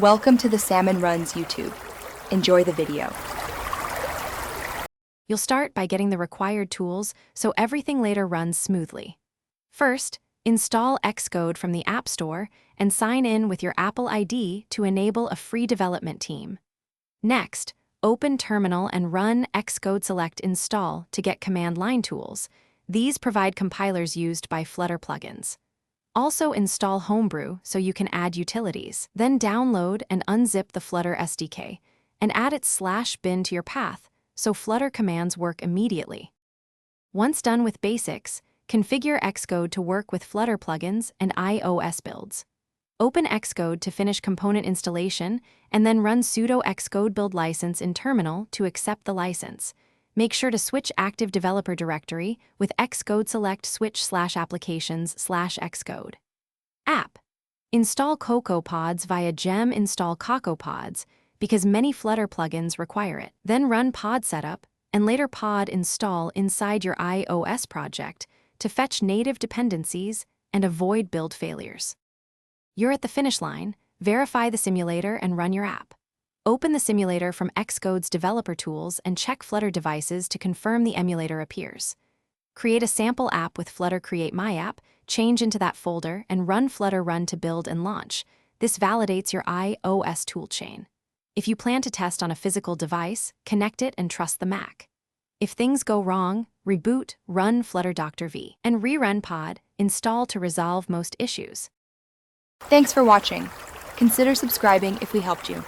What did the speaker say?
Welcome to the Salmon Runs YouTube. Enjoy the video. You'll start by getting the required tools so everything later runs smoothly. First, install Xcode from the App Store and sign in with your Apple ID to enable a free development team. Next, open Terminal and run Xcode select install to get command line tools. These provide compilers used by Flutter plugins. Also install Homebrew so you can add utilities. Then download and unzip the Flutter SDK and add its /bin to your path so Flutter commands work immediately. Once done with basics, configure Xcode to work with Flutter plugins and iOS builds. Open Xcode to finish component installation and then run sudo xcode build license in Terminal to accept the license. Make sure to switch active developer directory with Xcode select switch/applications/Xcode. App. Install CocoaPods via gem install CocoaPods because many Flutter plugins require it. Then run pod setup and later pod install inside your iOS project to fetch native dependencies and avoid build failures. You're at the finish line, verify the simulator and run your app. Open the simulator from Xcode's developer tools and check Flutter devices to confirm the emulator appears. Create a sample app with Flutter Create My App, change into that folder, and run Flutter Run to build and launch. This validates your iOS toolchain. If you plan to test on a physical device, connect it and trust the Mac. If things go wrong, reboot, run Flutter Dr. V, and rerun pod, install to resolve most issues. Thanks for watching. Consider subscribing if we helped you.